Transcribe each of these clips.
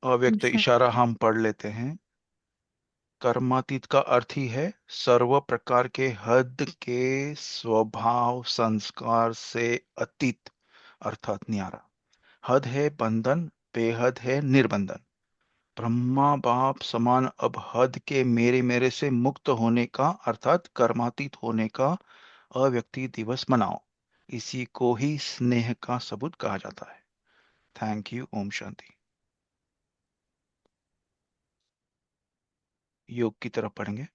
अव्यक्त जी। इशारा हम पढ़ लेते हैं। कर्मातीत का अर्थ ही है सर्व प्रकार के हद के स्वभाव संस्कार से अतीत, अर्थात न्यारा। हद है बंधन, बेहद है निर्बंधन। ब्रह्मा बाप समान अब हद के मेरे मेरे से मुक्त होने का अर्थात कर्मातीत होने का अव्यक्ति दिवस मनाओ। इसी को ही स्नेह का सबूत कहा जाता है। Thank you. ओम शांति। योग की तरफ पढ़ेंगे।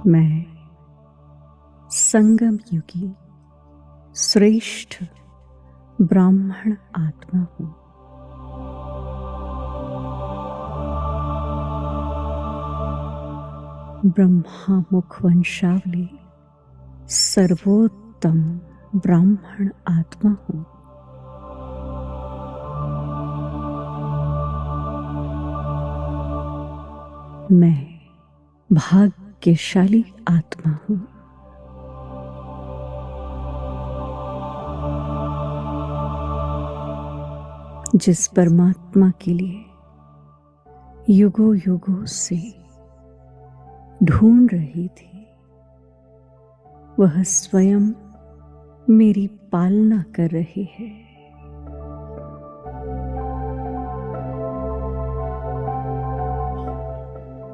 मैं संगम युगी श्रेष्ठ ब्राह्मण आत्मा हूँ। ब्रह्मा मुख वंशावली सर्वोत्तम ब्राह्मण आत्मा हूँ। मैं भाग्यशाली आत्मा हूँ। जिस परमात्मा के लिए युगों युगों से ढूंढ रही थी, वह स्वयं मेरी पालना कर रहे हैं।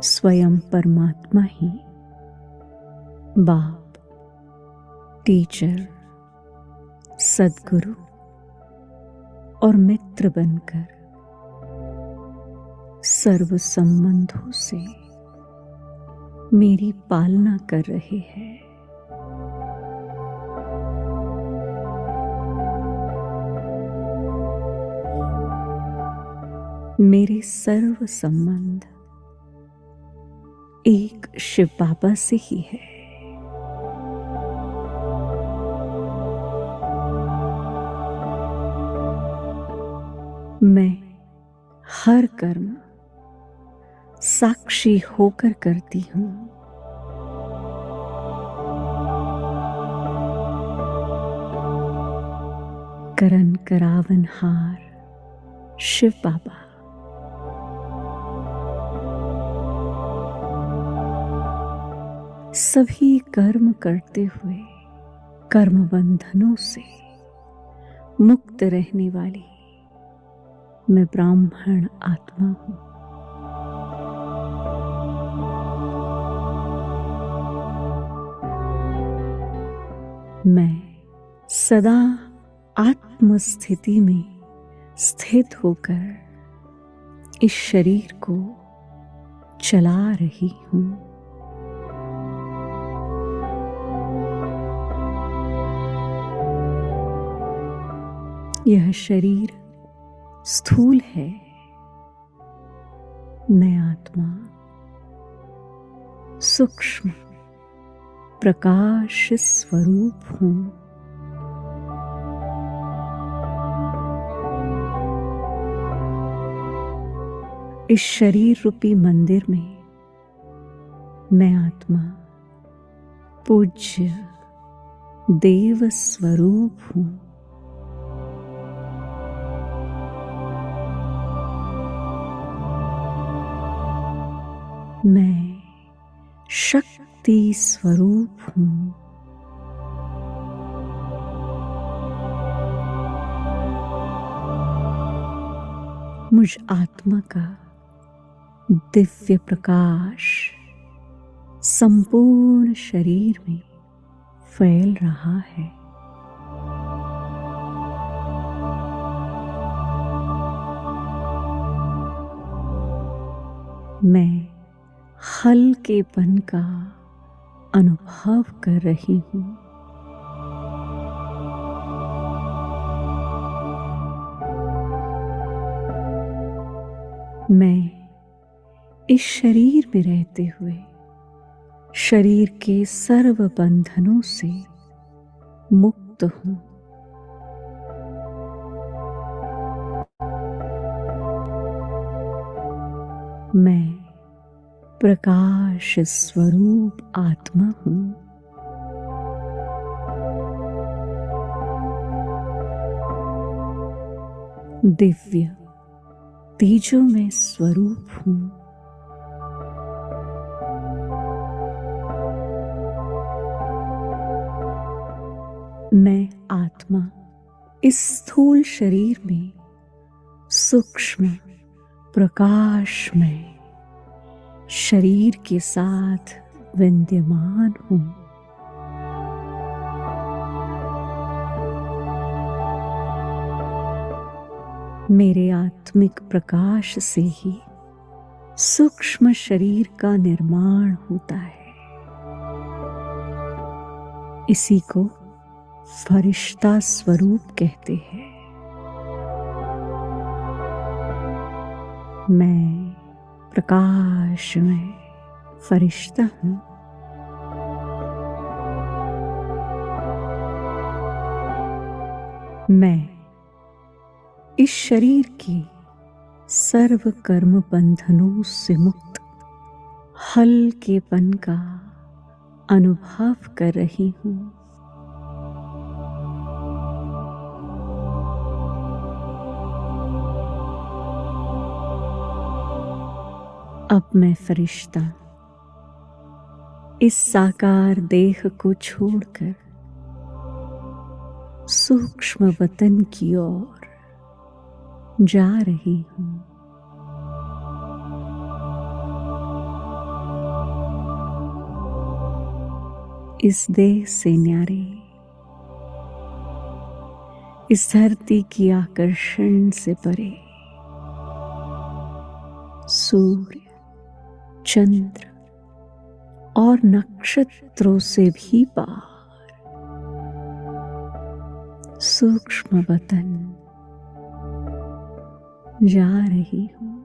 स्वयं परमात्मा ही बाप, टीचर, सद्गुरु और मित्र बनकर सर्व संबंधों से मेरी पालना कर रहे हैं। मेरे सर्व संबंध एक शिव बाबा से ही है। मैं हर कर्म साक्षी होकर करती हूँ। करन करावनहार शिव बाबा। सभी कर्म करते हुए कर्म बंधनों से मुक्त रहने वाली मैं ब्राह्मण आत्मा हूँ। मैं सदा आत्मस्थिति में स्थित होकर इस शरीर को चला रही हूँ। यह शरीर स्थूल है। मैं आत्मा सूक्ष्म प्रकाश स्वरूप हूँ। इस शरीर रूपी मंदिर में मैं आत्मा पूज्य देव स्वरूप हूँ। मैं शक्ति स्वरूप हूँ। मुझ आत्मा का दिव्य प्रकाश संपूर्ण शरीर में फैल रहा है। मैं हल्केपन का अनुभव कर रही हूँ। मैं इस शरीर में रहते हुए शरीर के सर्व बंधनों से मुक्त हूं। मैं प्रकाश स्वरूप आत्मा हूं। दिव्य तेजोमय स्वरूप हूं। मैं आत्मा इस स्थूल शरीर में सूक्ष्म प्रकाशमय शरीर के साथ विद्यमान हूं। मेरे आत्मिक प्रकाश से ही सूक्ष्म शरीर का निर्माण होता है। इसी को फरिश्ता स्वरूप कहते हैं। मैं प्रकाशमय फरिश्ता हूं। मैं इस शरीर के सर्व कर्म बंधनों से मुक्त हल्केपन का अनुभव कर रही हूं। अब मैं फरिश्ता इस साकार देह को छोड़कर सूक्ष्म वतन की ओर जा रही हूं। इस देह से न्यारे इस धरती की आकर्षण से परे सूर्य चंद्र और नक्षत्रों से भी पार सूक्ष्म वतन जा रही हूं।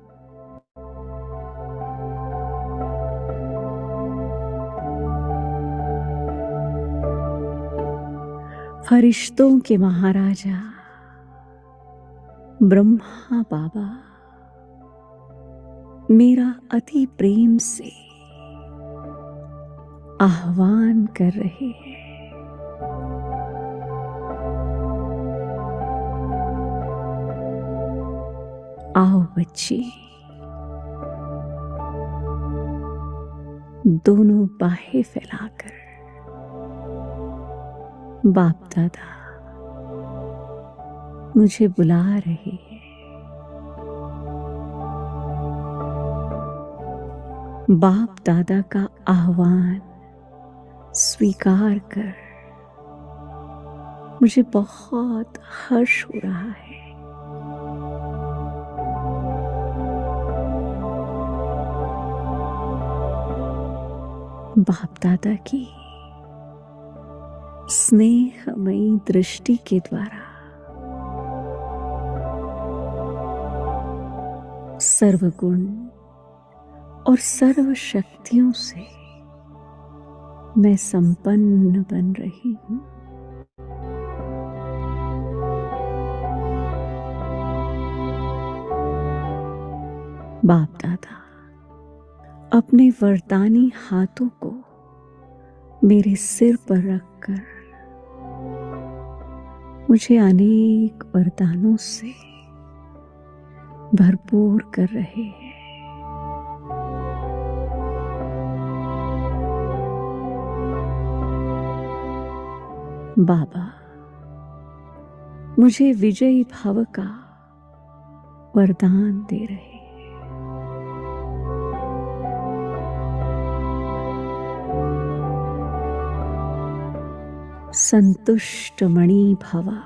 फरिश्तों के महाराजा ब्रह्मा बाबा मेरा अति प्रेम से आह्वान कर रहे हैं। आओ बच्चे, दोनों बाहें फैलाकर बाप दादा मुझे बुला रहे हैं। बाप दादा का आह्वान स्वीकार कर मुझे बहुत हर्ष हो रहा है। बाप दादा की स्नेहमयी दृष्टि के द्वारा सर्वगुण और सर्व शक्तियों से मैं संपन्न बन रही हूं। बाप दादा अपने वरदानी हाथों को मेरे सिर पर रखकर मुझे अनेक वरदानों से भरपूर कर रहे हैं। बाबा मुझे विजयी भव का वरदान दे रहे हैं। संतुष्ट मणि भवा,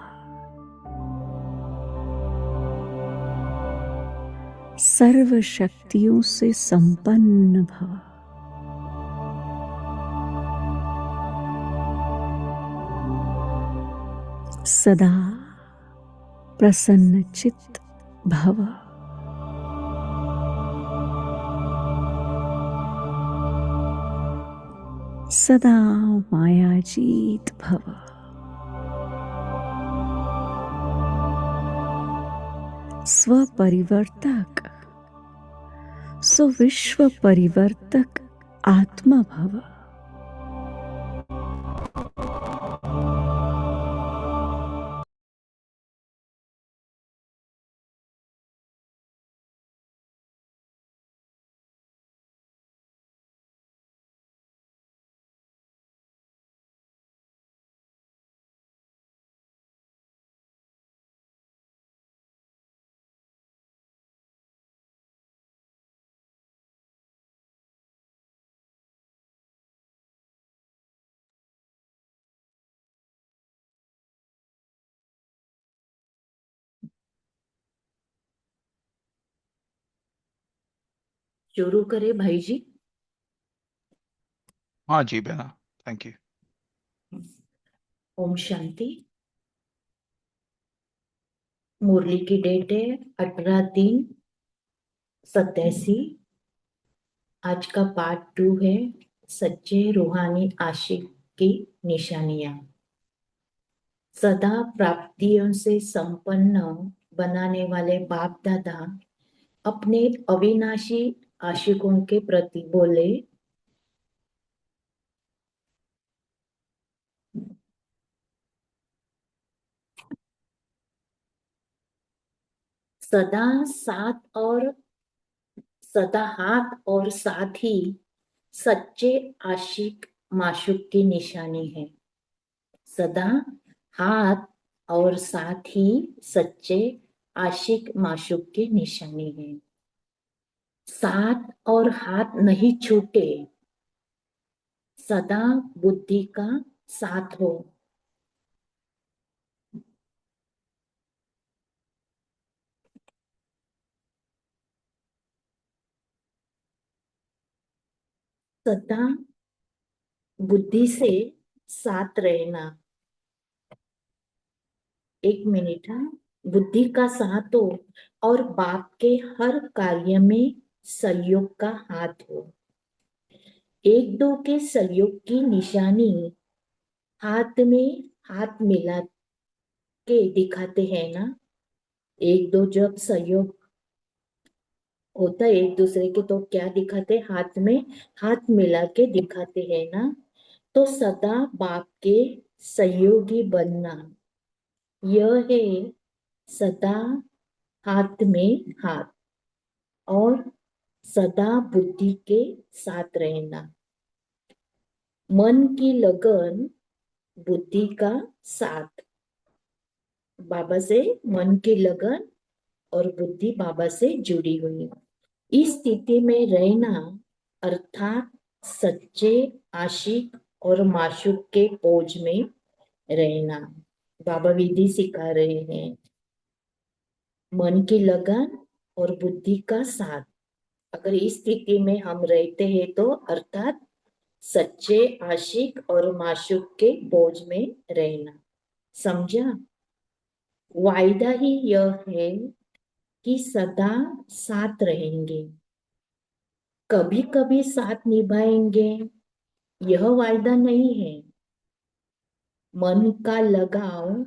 सर्व शक्तियों से संपन्न भवा। सदा प्रसन्न चित्त भव। सदा मायाजीत भव। स्वपरिवर्तक सुविश्व परिवर्तक आत्मा भव। शुरू करें भाई जी। हाँ जी बहना, थैंक यू। ओम शांति। मुरली की डेट है 18/3/87। आज का पार्ट 2 है सच्चे रूहानी आशिक की निशानियां। सदा प्राप्तियों से संपन्न बनाने वाले बाप दादा अपने अविनाशी आशिकों के प्रति बोले, सदा साथ और सदा हाथ और साथ ही सच्चे आशिक माशूक की निशानी है। सदा हाथ और साथ ही सच्चे आशिक माशूक की निशानी है। साथ और हाथ नहीं छूटे, सदा बुद्धि का साथ हो। सदा बुद्धि से साथ रहना। एक मिनट, हाँ। बुद्धि का साथ हो और बाप के हर कार्य में सहयोग का हाथ हो। एक दो के सहयोग की निशानी हाथ में हाथ मिला के दिखाते हैं ना। एक दो जब सहयोग होता है एक दूसरे के तो क्या दिखाते, हाथ में हाथ मिला के दिखाते हैं ना। तो सदा बाप के सहयोगी बनना, यह है सदा हाथ में हाथ और सदा बुद्धि के साथ रहना। मन की लगन बुद्धि का साथ। बाबा से मन की लगन और बुद्धि बाबा से जुड़ी हुई। इस स्थिति में रहना अर्थात सच्चे आशिक और माशूक के पोज में रहना। बाबा विधि सिखा रहे हैं, मन की लगन और बुद्धि का साथ। अगर इस स्थिति में हम रहते हैं तो अर्थात सच्चे आशिक और माशूक के पोज में रहना। समझा? वायदा ही यह है कि सदा साथ रहेंगे, कभी कभी साथ निभाएंगे, यह वायदा नहीं है। मन का लगाव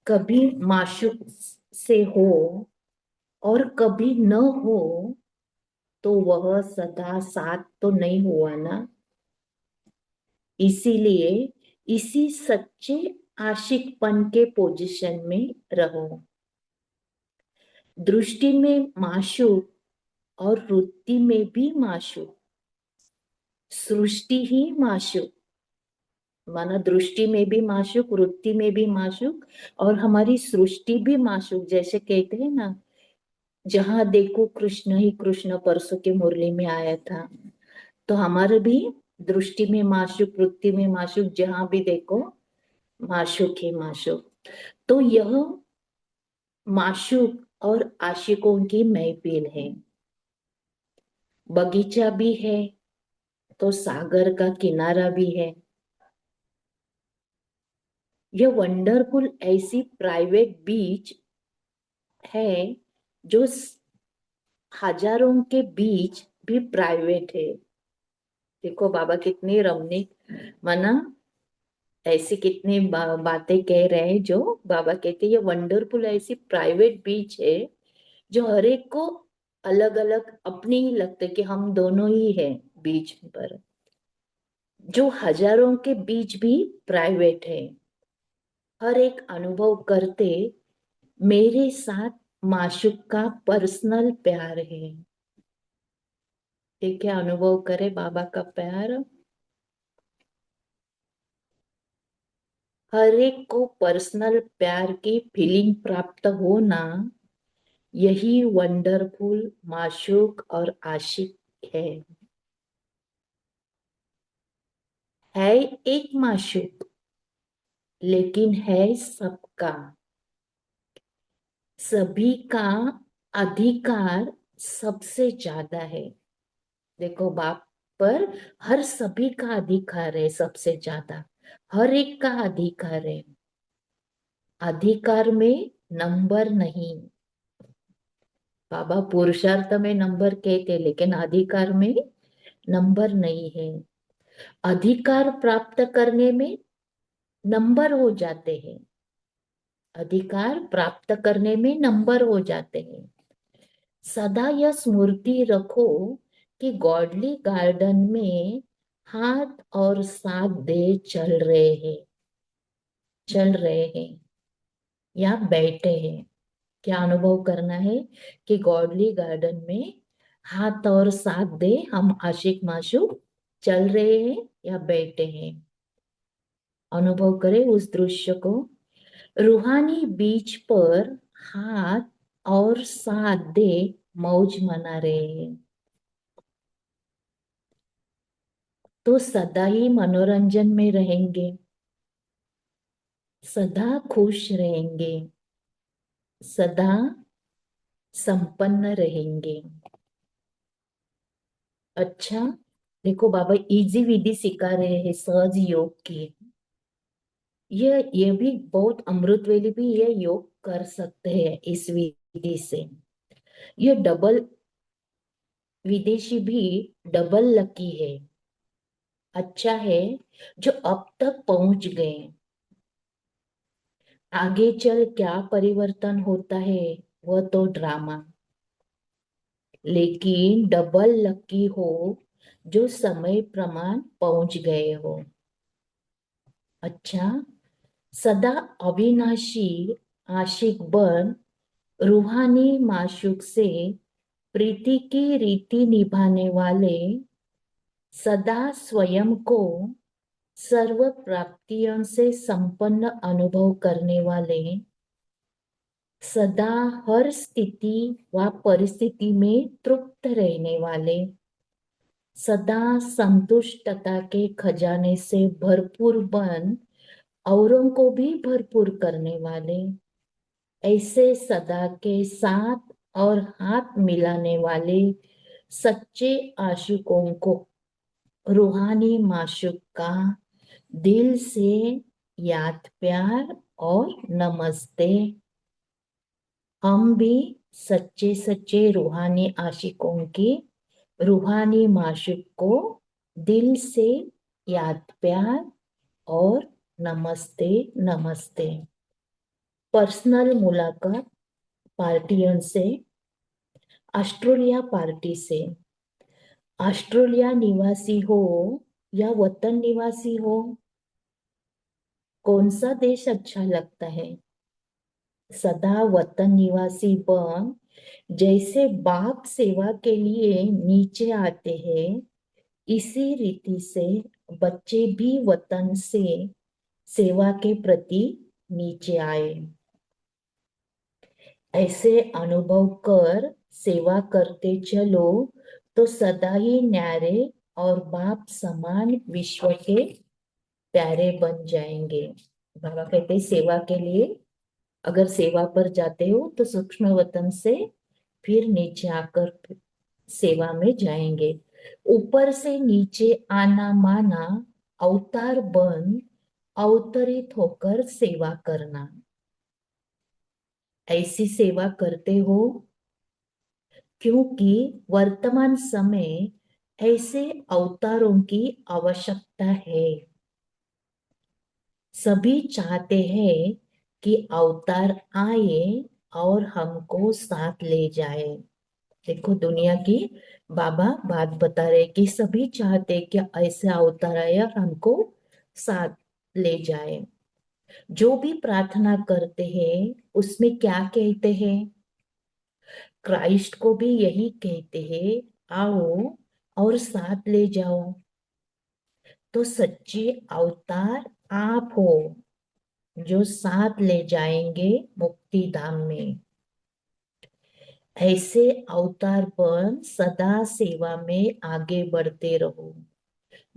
कभी माशूक से हो और कभी न हो तो वह सदा साथ तो नहीं हुआ ना। इसीलिए इसी सच्चे आशिकपन के पोजीशन में रहो। दृष्टि में माशूक और वृत्ति में भी माशूक, सृष्टि ही माशूक, माना दृष्टि में भी माशूक, वृत्ति में भी माशूक और हमारी सृष्टि भी माशूक। जैसे कहते हैं ना, जहां देखो कृष्ण ही कृष्ण, परसों के मुरली में आया था। तो हमारे भी दृष्टि में माशूक, वृत्ति में माशूक, जहां भी देखो माशूक ही माशूक। तो यह माशूक और आशिकों की महफिल है। बगीचा भी है तो सागर का किनारा भी है। यह वंडरफुल ऐसी प्राइवेट बीच है जो हजारों के बीच भी प्राइवेट है। देखो बाबा कितनी रमणीक माना, ऐसी कितनी बातें कह रहे हैं जो बाबा कहते हैं ये वंडरफुल ऐसी प्राइवेट बीच है जो हर एक को अलग अलग अपनी ही लगते कि हम दोनों ही हैं बीच पर, जो हजारों के बीच भी प्राइवेट है। हर एक अनुभव करते मेरे साथ माशूक का पर्सनल प्यार है। ठीक है, अनुभव करे बाबा का प्यार। हर एक को पर्सनल प्यार की फीलिंग प्राप्त होना, यही वंडरफुल माशूक और आशिक है एक माशूक, लेकिन है सबका। सभी का अधिकार सबसे ज्यादा है। देखो बाप पर हर सभी का अधिकार है सबसे ज्यादा, हर एक का अधिकार है। अधिकार में नंबर नहीं। बाबा पुरुषार्थ में नंबर कहते, लेकिन अधिकार में नंबर नहीं है। अधिकार प्राप्त करने में नंबर हो जाते हैं। अधिकार प्राप्त करने में नंबर हो जाते हैं। सदा यह स्मृति रखो कि गॉडली गार्डन में हाथ और साथ दे चल रहे हैं या बैठे हैं। क्या अनुभव करना है कि गॉडली गार्डन में हाथ और साथ दे हम आशिक माशूक चल रहे हैं या बैठे हैं। अनुभव करें उस दृश्य को। रूहानी बीच पर हाथ और साथ दे मौज मना रहे हैं, तो सदा ही मनोरंजन में रहेंगे, सदा खुश रहेंगे, सदा संपन्न रहेंगे। अच्छा, देखो बाबा इजी विधि सिखा रहे हैं सहज योग की। ये भी बहुत अमृत वेली भी ये योग कर सकते हैं इस विधि से। ये डबल विदेशी भी डबल लकी है। अच्छा है जो अब तक पहुंच गए। आगे चल क्या परिवर्तन होता है वह तो ड्रामा, लेकिन डबल लकी हो जो समय प्रमाण पहुंच गए हो। अच्छा, सदा अविनाशी आशिक बन रूहानी माशूक से प्रीति की रीति निभाने वाले, सदा स्वयं को सर्व प्राप्तियों से संपन्न अनुभव करने वाले, सदा हर स्थिति व परिस्थिति में तृप्त रहने वाले, सदा संतुष्टता के खजाने से भरपूर बन औरों को भी भरपूर करने वाले, ऐसे सदा के साथ और हाथ मिलाने वाले सच्चे आशिकों को रूहानी माशूक का दिल से याद प्यार और नमस्ते। हम भी सच्चे सच्चे रूहानी आशिकों की रूहानी माशूक को दिल से याद प्यार और नमस्ते नमस्ते। पर्सनल मुलाकात पार्टियों से, ऑस्ट्रेलिया पार्टी से। ऑस्ट्रेलिया निवासी हो या वतन निवासी हो, कौन सा देश अच्छा लगता है? सदा वतन निवासी बन जैसे बाप सेवा के लिए नीचे आते हैं, इसी रीति से बच्चे भी वतन से सेवा के प्रति नीचे आए। ऐसे अनुभव कर सेवा करते चलो तो सदा ही न्यारे और बाप समान विश्व के प्यारे बन जाएंगे। बाबा कहते हैं सेवा के लिए अगर सेवा पर जाते हो तो सूक्ष्म वतन से फिर नीचे आकर सेवा में जाएंगे। ऊपर से नीचे आना माना अवतार बन अवतरित होकर सेवा करना। ऐसी सेवा करते हो क्योंकि वर्तमान समय ऐसे अवतारों की आवश्यकता है। सभी चाहते हैं कि अवतार आए और हमको साथ ले जाए। देखो दुनिया की बाबा बात बता रहे कि सभी चाहते कि ऐसे अवतार आए और हमको साथ ले जाए। जो भी प्रार्थना करते हैं उसमें क्या कहते हैं? क्राइस्ट को भी यही कहते हैं, आओ और साथ ले जाओ। तो सच्चे अवतार आप हो, जो साथ ले जाएंगे मुक्ति धाम में। ऐसे अवतार बन सदा सेवा में आगे बढ़ते रहो।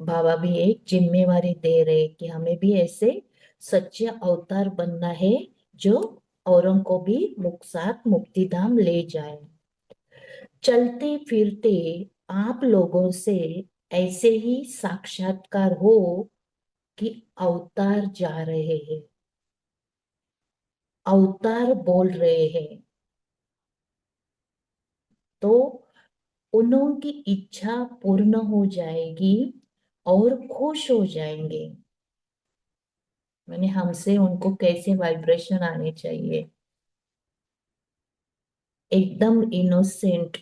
बाबा भी एक जिम्मेवारी दे रहे कि हमें भी ऐसे सच्चे अवतार बनना है, जो औरों को भी साथ मुक्ति धाम ले जाए। चलते फिरते आप लोगों से ऐसे ही साक्षात्कार हो कि अवतार जा रहे हैं, अवतार बोल रहे हैं, तो उन्हों की इच्छा पूर्ण हो जाएगी और खुश हो जाएंगे। मैंने हमसे उनको कैसे वाइब्रेशन आने चाहिए, एकदम इनोसेंट,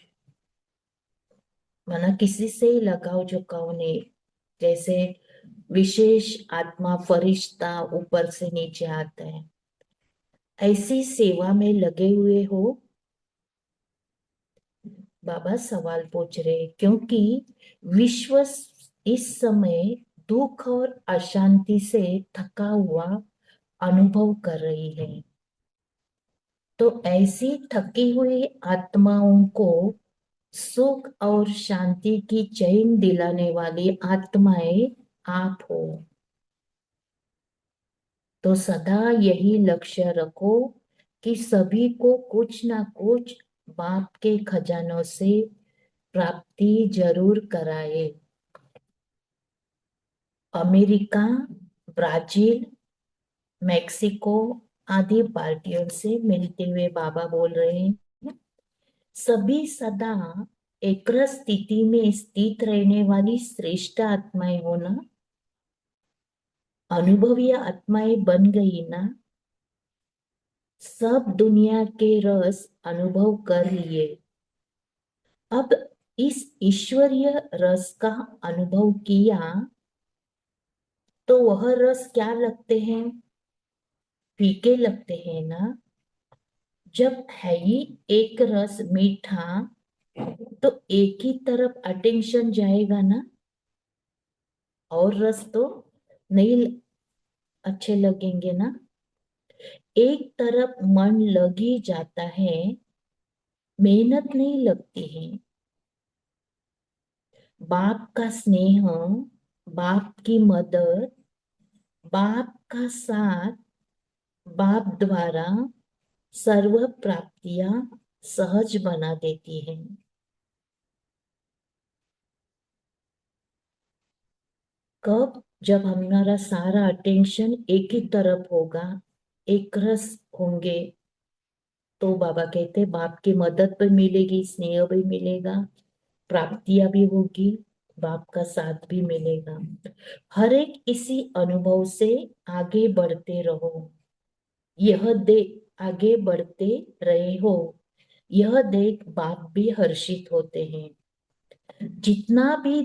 माना किसी से ही लगाव झुकाव नहीं। जैसे विशेष आत्मा फरिश्ता ऊपर से नीचे आता है, ऐसी सेवा में लगे हुए हो। बाबा सवाल पूछ रहे क्योंकि विश्व इस समय दुख और अशांति से थका हुआ अनुभव कर रही है। तो ऐसी थकी हुई आत्माओं को सुख और शांति की चैन दिलाने वाली आत्माएं आप हो। तो सदा यही लक्ष्य रखो कि सभी को कुछ ना कुछ बाप के खजानों से प्राप्ति जरूर कराए। अमेरिका, ब्राजील, मेक्सिको आदि पार्टियों से मिलते हुए बाबा बोल रहे हैं, सभी सदा एक स्थिति में स्थित रहने वाली श्रेष्ठ आत्माएं हो ना, अनुभवी आत्माएं बन गई ना। सब दुनिया के रस अनुभव कर लिए, अब इस ईश्वरीय रस का अनुभव किया तो वह रस क्या लगते हैं? फीके लगते हैं ना। जब है ही एक रस मीठा, तो एक ही तरफ अटेंशन जाएगा ना, और रस तो नहीं अच्छे लगेंगे ना। एक तरफ मन लग ही जाता है, मेहनत नहीं लगती है। बाप का स्नेह, बाप की मदद, बाप का साथ, बाप द्वारा सर्व प्राप्तियां सहज बना देती हैं। कब? जब हमारा सारा अटेंशन एक ही तरफ होगा, एक रस होंगे, तो बाबा कहते बाप की मदद भी मिलेगी, स्नेह भी मिलेगा, प्राप्तियां भी होगी, बाप का साथ भी मिलेगा। हर एक इसी अनुभव से आगे बढ़ते रहो। यह देख आगे बढ़ते रहे हो, यह देख बाप भी हर्षित होते हैं। जितना भी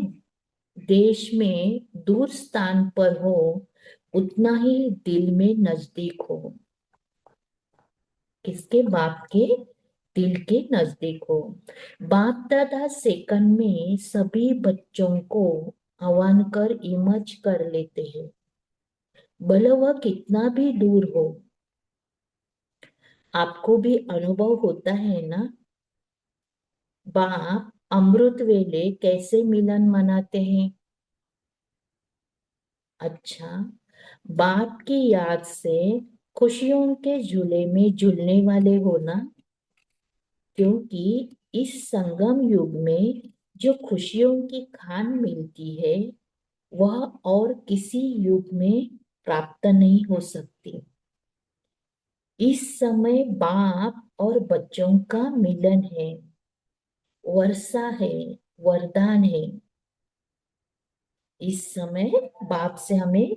देश में दूर स्थान पर हो, उतना ही दिल में नजदीक हो। किसके? बाप के दिल के नजदीक हो। बाप दादा सेकंड में सभी बच्चों को आह्वान कर इमर्ज कर लेते हैं, भले वह कितना भी दूर हो। आपको भी अनुभव होता है ना, बाप अमृत वेले कैसे मिलन मनाते हैं? अच्छा, बाप की याद से खुशियों के झूले में झूलने वाले हो ना, क्योंकि इस संगम युग में जो खुशियों की खान मिलती है, वह और किसी युग में प्राप्त नहीं हो सकती। इस समय बाप और बच्चों का मिलन है, वर्षा है, वरदान है। इस समय बाप से हमें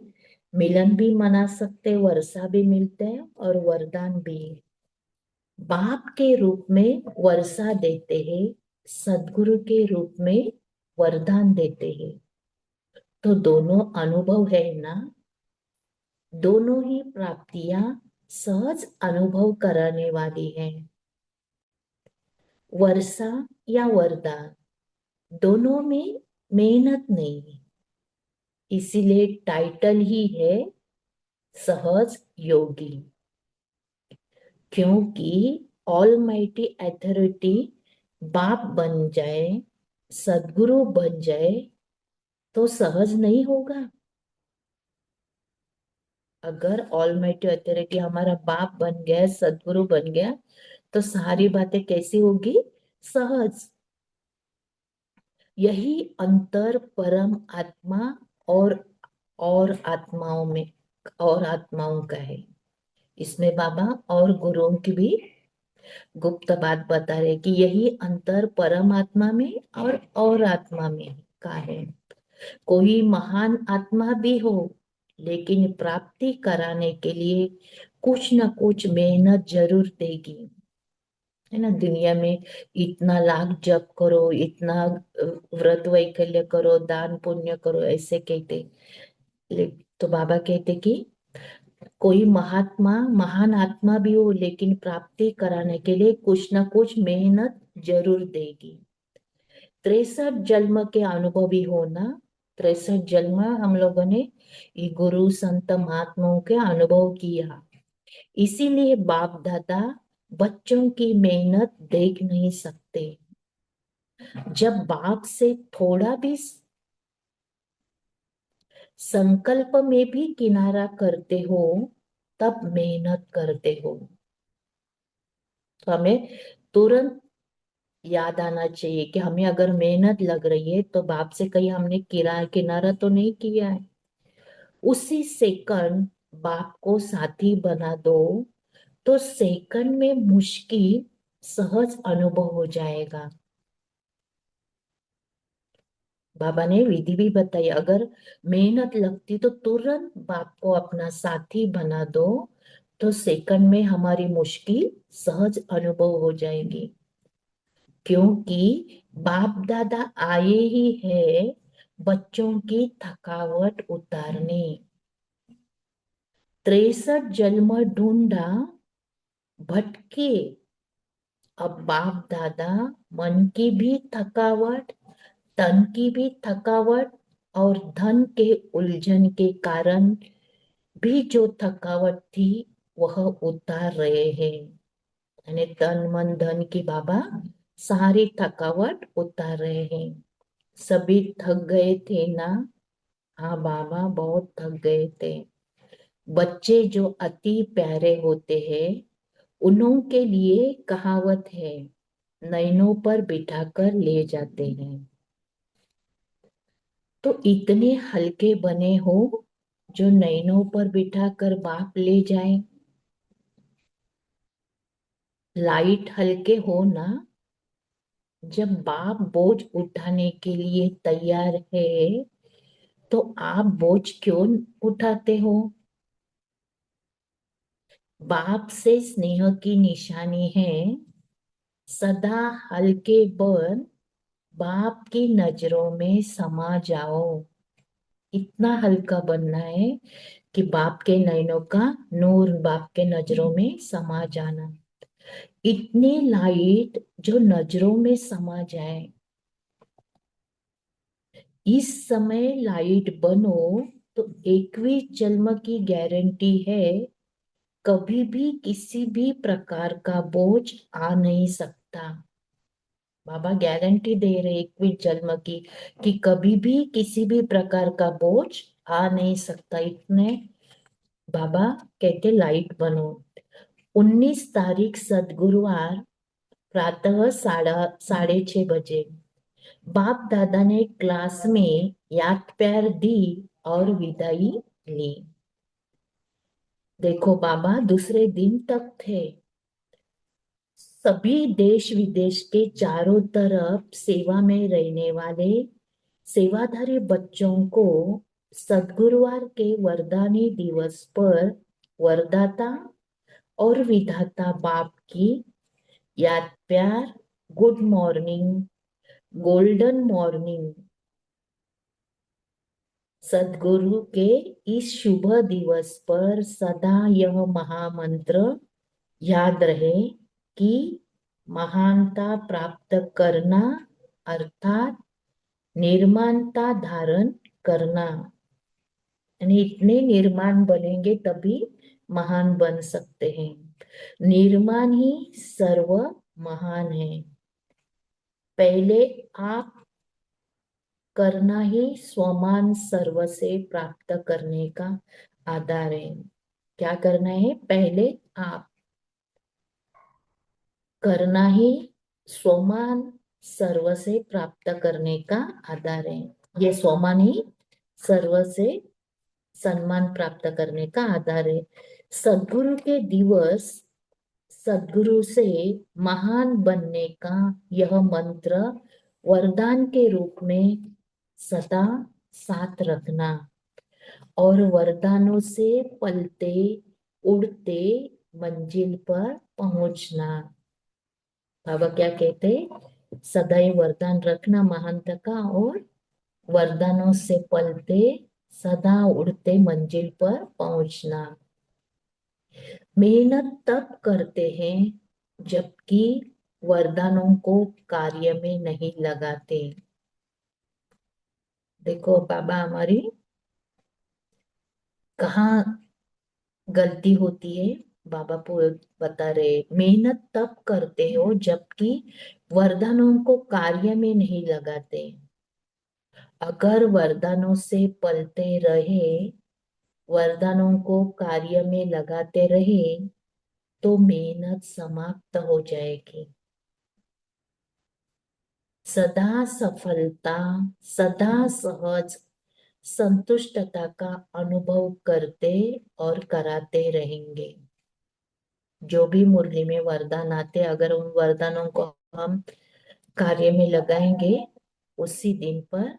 मिलन भी मना सकते, वर्षा भी मिलते हैं और वरदान भी। बाप के रूप में वर्षा देते हैं, सदगुरु के रूप में वरदान देते हैं। तो दोनों अनुभव है ना, दोनों ही प्राप्तियां सहज अनुभव कराने वाली हैं। वर्षा या वरदान दोनों में मेहनत नहीं है, इसीलिए टाइटल ही है सहज योगी। क्योंकि ऑलमाइटी अथॉरिटी बाप बन जाए, सदगुरु बन जाए तो सहज नहीं होगा। अगर ऑलमाइटी अथॉरिटी हमारा बाप बन गया, सदगुरु बन गया, तो सारी बातें कैसी होगी? सहज। यही अंतर परम आत्मा और आत्माओं में और आत्माओं का है। इसमें बाबा और गुरुओं की भी गुप्त बात बता रहे कि यही अंतर परमात्मा में और आत्मा में का है। कोई महान आत्मा भी हो, लेकिन प्राप्ति कराने के लिए कुछ न कुछ मेहनत जरूर देगी, है ना। दुनिया में इतना लाख जप करो, इतना व्रत वैकल्य करो, दान पुण्य करो, ऐसे कहते। तो बाबा कहते कि कोई महात्मा महान आत्मा भी हो, लेकिन प्राप्ति कराने के लिए कुछ ना कुछ मेहनत जरूर देगी। 63 जन्म के अनुभवी होना, 63 जन्म हम लोगों ने ये गुरु संत महात्माओं के अनुभव किया। इसीलिए बाप दादा बच्चों की मेहनत देख नहीं सकते। जब बाप से थोड़ा भी संकल्प में भी किनारा करते हो, तब मेहनत करते हो। तो हमें तुरंत याद आना चाहिए कि हमें अगर मेहनत लग रही है तो बाप से कहीं हमने किनारा तो नहीं किया है। उसी सेकंड बाप को साथी बना दो, तो सेकंड में मुश्किल सहज अनुभव हो जाएगा। बाबा ने विधि भी बताई, अगर मेहनत लगती तो तुरंत बाप को अपना साथी बना दो, तो सेकंड में हमारी मुश्किल सहज अनुभव हो जाएगी। क्योंकि बाप दादा आए ही है बच्चों की थकावट उतारने। 63 जन्म ढूंढा, भटके, अब बाप दादा मन की भी थकावट, तन की भी थकावट और धन के उलझन के कारण भी जो थकावट थी वह उतार रहे हैं। यानी तन मन धन की बाबा सारी थकावट उतार रहे हैं। सभी थक गए थे ना? हाँ बाबा, बहुत थक गए थे। बच्चे जो अति प्यारे होते हैं, उन्हों के लिए कहावत है, नैनों पर बिठाकर ले जाते हैं। तो इतने हल्के बने हो जो नैनों पर बिठाकर बाप ले जाए। लाइट हल्के हो ना, जब बाप बोझ उठाने के लिए तैयार है, तो आप बोझ क्यों उठाते हो? बाप से स्नेह की निशानी है, सदा हल्के बन बाप की नजरों में समा जाओ। इतना हल्का बनना है कि बाप के नैनों का नूर बाप के नजरों में समा जाना। इतनी लाइट जो नजरों में समा जाए। इस समय लाइट बनो तो 21 जन्म की गारंटी है, कभी भी किसी भी प्रकार का बोझ आ नहीं सकता। बाबा गारंटी दे रहे 21 जन्म की कि कभी भी किसी भी प्रकार का बोझ आ नहीं सकता। इतने बाबा कहते लाइट बनो। 19 तारीख सदगुरुवार प्रातः 6:30 बजे बाप दादा ने क्लास में याद प्यार दी और विदाई ली। देखो बाबा दूसरे दिन तक थे। सभी देश विदेश के चारों तरफ सेवा में रहने वाले सेवाधारी बच्चों को सद्गुरुवार के वरदानी दिवस पर वरदाता और विधाता बाप की याद प्यार, गुड मॉर्निंग, गोल्डन मॉर्निंग। सद्गुरु के इस शुभ दिवस पर सदा यह महामंत्र याद रहे कि महानता प्राप्त करना अर्थात निर्माणता धारण करना, यानी इतने निर्माण बनेंगे तभी महान बन सकते हैं। निर्माण ही सर्व महान है। पहले आप करना ही स्वमान सर्व से प्राप्त करने का आधार है। क्या करना है? पहले आप करना ही स्वमान सर्व से प्राप्त करने का आधार है। ये स्वमान ही सर्व से सम्मान प्राप्त करने का आधार है। सद्गुरु के दिवस सद्गुरु से महान बनने का यह मंत्र वरदान के रूप में सदा साथ रखना और वरदानों से पलते उड़ते मंजिल पर पहुंचना। बाबा क्या कहते? सदैव वरदान रखना महानता का और वरदानों से पलते सदा उड़ते मंजिल पर पहुंचना। मेहनत तब करते हैं जबकि वरदानों को कार्य में नहीं लगाते। देखो बाबा हमारी कहाँ गलती होती है। बाबा बता रहे मेहनत तब करते हो जबकि वरदानों को कार्य में नहीं लगाते। अगर वरदानों से पलते रहे, वरदानों को कार्य में लगाते रहे तो मेहनत समाप्त हो जाएगी। सदा सफलता, सदा सहज संतुष्टता का अनुभव करते और कराते रहेंगे। जो भी मुरली में वरदान आते, अगर उन वरदानों को हम कार्य में लगाएंगे उसी दिन पर,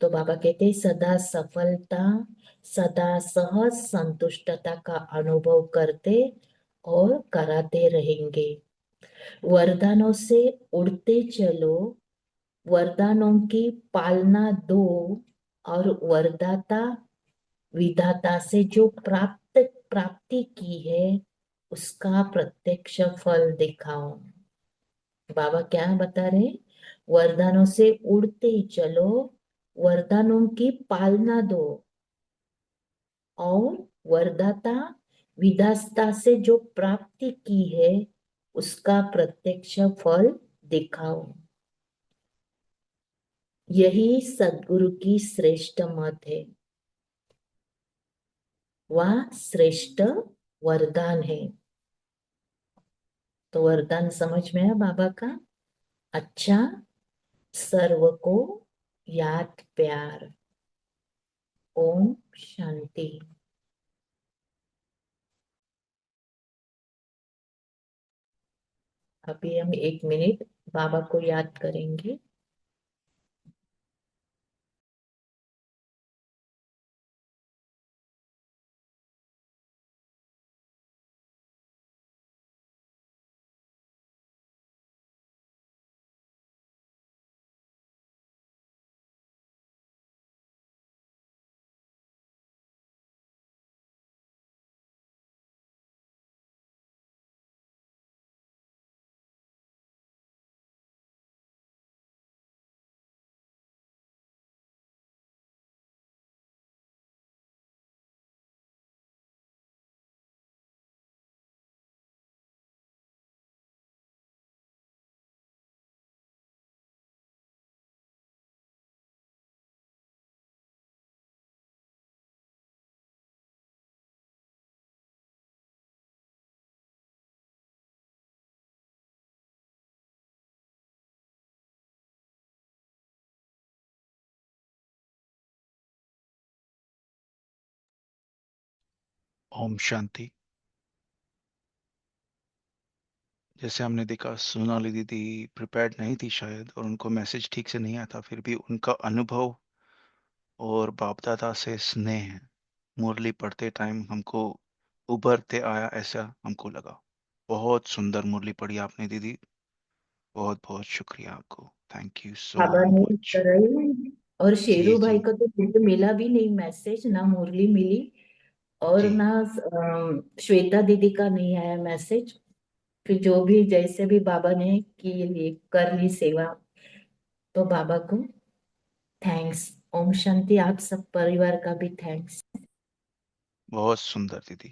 तो बाबा कहते हैं सदा सफलता, सदा सहज संतुष्टता का अनुभव करते और कराते रहेंगे। वरदानों से उड़ते चलो, वरदानों की पालना दो और वरदाता विधाता से जो प्राप्ति की है उसका प्रत्यक्ष फल दिखाओ। बाबा क्या बता रहे? वरदानों से उड़ते चलो, वरदानों की पालना दो और वरदाता विधाता से जो प्राप्ति की है उसका प्रत्यक्ष फल दिखाओ। यही सद्गुरु की श्रेष्ठ मत है। वह श्रेष्ठ वरदान है। तो वरदान समझ में है बाबा का? अच्छा, सर्व को याद प्यार। ओम शांति। अभी हम 1 मिनट बाबा को याद करेंगे। ओम शांति। जैसे हमने देखा, सोनाली दीदी प्रिपेयर्ड नहीं थी शायद, और उनको मैसेज ठीक से नहीं आया था, फिर भी उनका अनुभव और बाप दादा से स्नेह मुरली पढ़ते टाइम हमको उभरते आया, ऐसा हमको लगा। बहुत सुंदर मुरली पढ़ी आपने दीदी। बहुत बहुत शुक्रिया आपको। थैंक यू सो बाबा ने इस मच। तरह ही। और जी शेरू जी भाई को तो फिर मिला भी नहीं मैसेज, ना मुरली मिली और जी। ना श्वेता दीदी का नहीं आया मैसेज। फिर जो भी जैसे भी बाबा ने की कर ली सेवा, तो बाबा को थैंक्स। ओम शांति। आप सब परिवार का भी थैंक्स। बहुत सुंदर दीदी।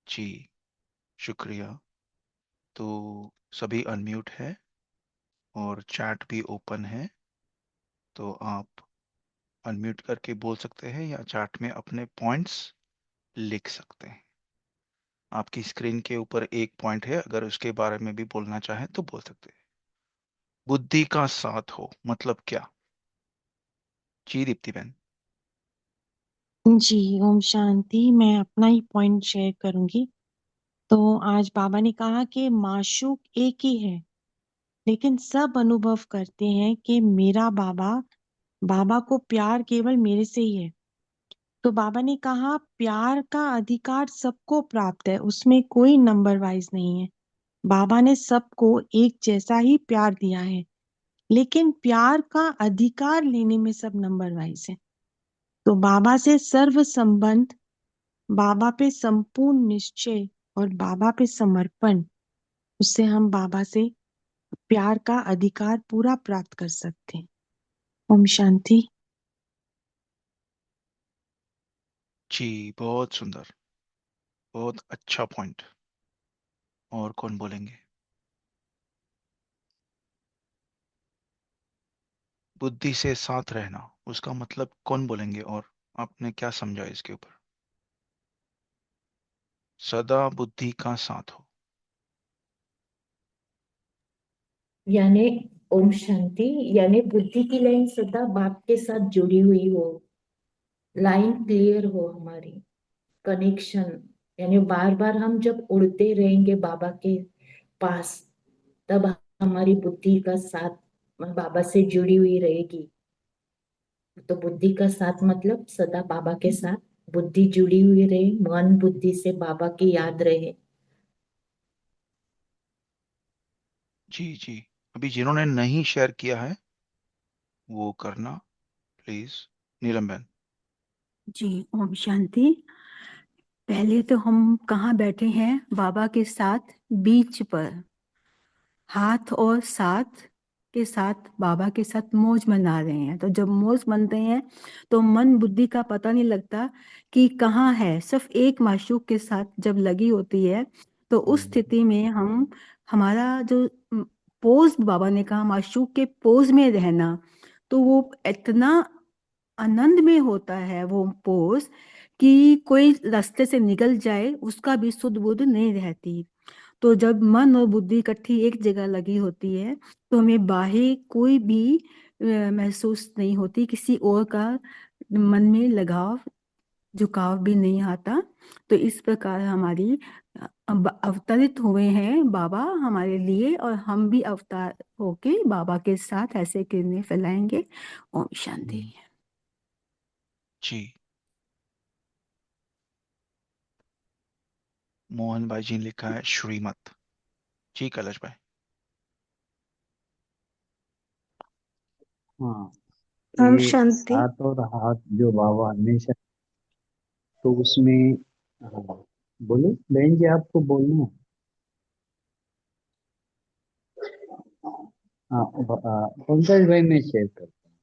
जी, शुक्रिया। तो सभी अनम्यूट है और चैट भी ओपन है, तो आप अनम्यूट करके बोल सकते हैं या चैट में अपने पॉइंट्स लिख सकते हैं। आपकी स्क्रीन के ऊपर एक पॉइंट है, अगर उसके बारे में भी बोलना चाहें तो बोल सकते हैं। बुद्धि का साथ हो मतलब क्या? जी दीप्ति बहन। जी, ओम शांति। मैं अपना ही पॉइंट शेयर करूंगी। तो आज बाबा ने कहा कि माशूक एक ही है, लेकिन सब अनुभव करते हैं कि मेरा बाबा, बाबा को प्यार केवल मेरे से ही है। तो बाबा ने कहा प्यार का अधिकार सबको प्राप्त है, उसमें कोई नंबर वाइज नहीं है। बाबा ने सबको एक जैसा ही प्यार दिया है, लेकिन प्यार का अधिकार लेने में सब नंबर वाइज है। तो बाबा से सर्व संबंध, बाबा पे संपूर्ण निश्चय और बाबा पे समर्पण, उससे हम बाबा से प्यार का अधिकार पूरा प्राप्त कर सकते हैं। ओम शांति। जी, बहुत सुंदर, बहुत अच्छा पॉइंट। और कौन बोलेंगे? बुद्धि से साथ रहना, उसका मतलब कौन बोलेंगे? और आपने क्या समझा इसके ऊपर? सदा बुद्धि का साथ हो। यानी ओम शांति, यानी बुद्धि की लाइन सदा बाप के साथ जुड़ी हुई हो, लाइन क्लियर हो हमारी, कनेक्शन। यानी बार बार हम जब उड़ते रहेंगे बाबा के पास, तब हमारी बुद्धि का साथ बाबा से जुड़ी हुई रहेगी। तो बुद्धि का साथ मतलब सदा बाबा के साथ बुद्धि जुड़ी हुई रहे, मन बुद्धि से बाबा की याद रहे। जी जी। अभी जिन्होंने नहीं शेयर किया है वो करना प्लीज। नीलम बहन। जी, ओम शांति। पहले तो हम कहाँ बैठे हैं? बाबा के साथ बीच पर, हाथ और साथ के साथ बाबा के साथ मौज मना रहे हैं। तो जब मौज मनते हैं तो मन बुद्धि का पता नहीं लगता कि कहाँ है। सिर्फ एक माशूक के साथ जब लगी होती है, तो उस स्थिति में हम, हमारा जो पोज, बाबा ने कहा माशूक के पोज में रहना, तो वो इतना आनंद में होता है वो पोज, कि कोई रास्ते से निकल जाए उसका भी सुध बुध नहीं रहती। तो जब मन और बुद्धि इकट्ठी एक जगह लगी होती है, तो हमें बाह्य कोई भी महसूस नहीं होती, किसी और का मन में लगाव झुकाव भी नहीं आता। तो इस प्रकार हमारी अवतरित हुए हैं बाबा हमारे लिए, और हम भी अवतार होके बाबा के साथ ऐसे किरणें फैलाएंगे। ओम शांति। जी, मोहन भाई जी ने लिखा है श्रीमत। जी कैलाश भाई। हाँ, ओम ये शांति। हाथ और हाथ जो बाबा हमेशा, तो उसमें, हाँ, बोलो बहन जी, आपको बोलना है। हाँ, पंकज भाई मैं शेयर करता हूँ।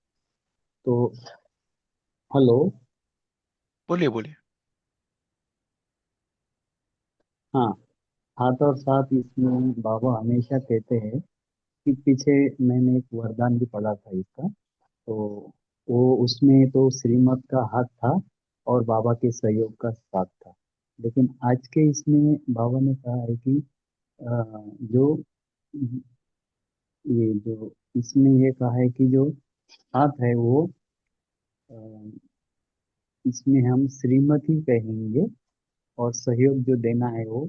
तो हेलो। बोलिए बोलिए। हाँ, हाथ और साथ इसमें बाबा हमेशा कहते हैं कि पीछे मैंने एक वरदान भी पढ़ा था इसका। तो वो उसमें तो श्रीमत का हाथ था और बाबा के सहयोग का साथ था। लेकिन आज के इसमें बाबा ने कहा है कि जो ये जो इसमें ये कहा है कि जो हाथ है वो, अ, इसमें हम श्रीमत ही कहेंगे, और सहयोग जो देना है वो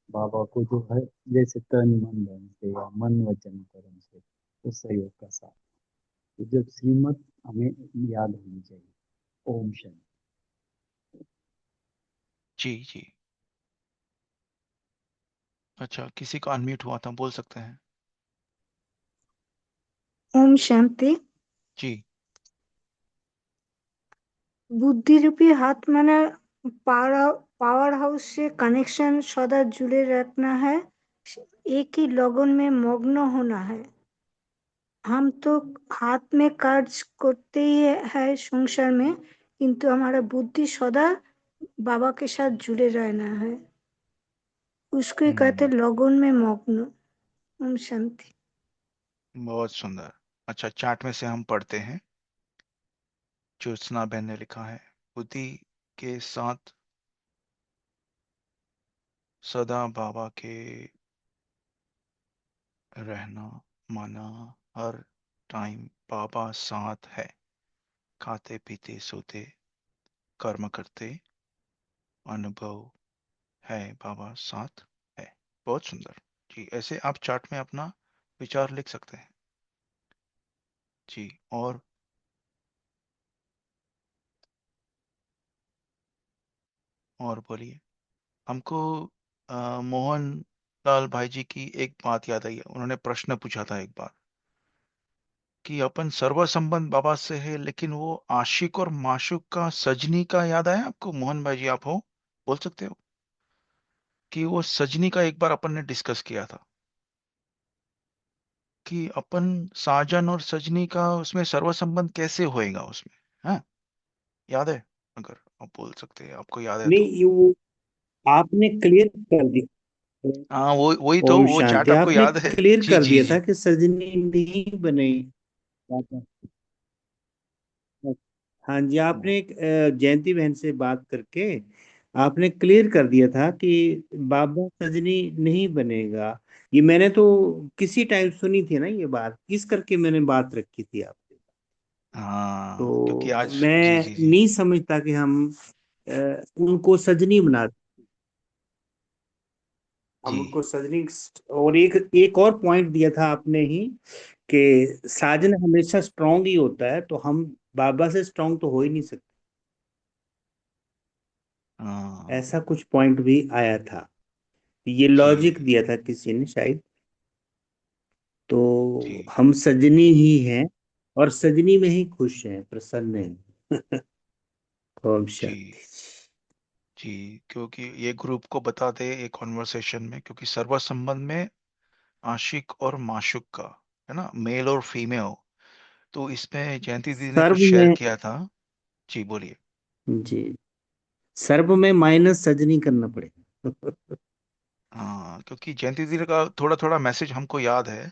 बाबा को जो है, जैसे तन मन धन से या मन वचन कर्म से, उस सहयोग का साथ। तो जब श्रीमत हमें याद होनी चाहिए। ओम शांति। जी जी। अच्छा, किसी का अनम्यूट हुआ था, बोल सकते हैं। ओम शांति। जी। बुद्धि रूपी हाथ माने पावर पावर हाउस से कनेक्शन सदा जुड़े रखना है, एक ही लगन में मग्न होना है। हम तो हाथ में कार्य करते ही है संसार में, किंतु हमारा बुद्धि सदा बाबा के साथ जुड़े रहना है, उसको ही कहते हम्म। लगन में मग्न। ओम शांति। बहुत सुंदर। अच्छा, चैट में से हम पढ़ते हैं। ज्योत्सना बहन ने लिखा है, बुद्धि के साथ सदा बाबा के रहना माना, हर टाइम बाबा साथ है, खाते पीते सोते कर्म करते, अनुभव है बाबा साथ है। बहुत सुंदर। जी, ऐसे आप चार्ट में अपना विचार लिख सकते हैं। जी। और बोलिए। हमको मोहन लाल भाई जी की एक बात याद आई है। उन्होंने प्रश्न पूछा था एक बार कि अपन सर्व संबंध बाबा से है, लेकिन वो आशिक और माशुक का सजनी का याद आया आपको? मोहन भाई जी, आप हो, बोल सकते हो कि वो सजनी का एक बार अपन ने डिस्कस किया था कि अपन साजन और सजनी का उसमें सर्व संबंध कैसे होएगा उसमें। हाँ, याद है? अगर आप बोल सकते हैं, आपको याद है नहीं, तो। ये वो आपने क्लियर कर दिया। हाँ, वो वही तो, ओम वो शांति। चैट आपको आपने याद है? क्लियर जी कर जी दिया जी। था कि सजनी नहीं बने। हाँ जी, आपने एक जयंती बहन से बात करके आपने क्लियर कर दिया था कि बाबा सजनी नहीं बनेगा। ये मैंने तो किसी टाइम सुनी थी ना, ये बात इस करके मैंने बात रखी थी आपसे। हाँ, क्योंकि तो आज जी मैं जी जी। नहीं समझता कि हम उनको सजनी बना, हम जी। उनको सजनी। और एक एक और पॉइंट दिया था आपने ही कि साजन हमेशा स्ट्रांग ही होता है, तो हम बाबा से स्ट्रांग तो हो ही नहीं सकते। हाँ। ऐसा कुछ पॉइंट भी आया था, ये जी लॉजिक दिया था किसी ने शायद। जी तो हम सजनी ही हैं और सजनी में ही खुश हैं, प्रसन्न हैं। ओम जी शांति। जी। क्योंकि ये ग्रुप को बता दे एक कॉन्वर्सेशन में, क्योंकि सर्व संबंध में आशिक और माशुक का, है ना, मेल और फीमेल। तो इसमें जयंती दीदी ने कुछ सर्व शेयर में, किया था। जी, बोलिए। जी, सर्व में माइनस सजनी करना पड़ेगा। हाँ, क्योंकि जयंती दीदी का थोड़ा थोड़ा मैसेज हमको याद है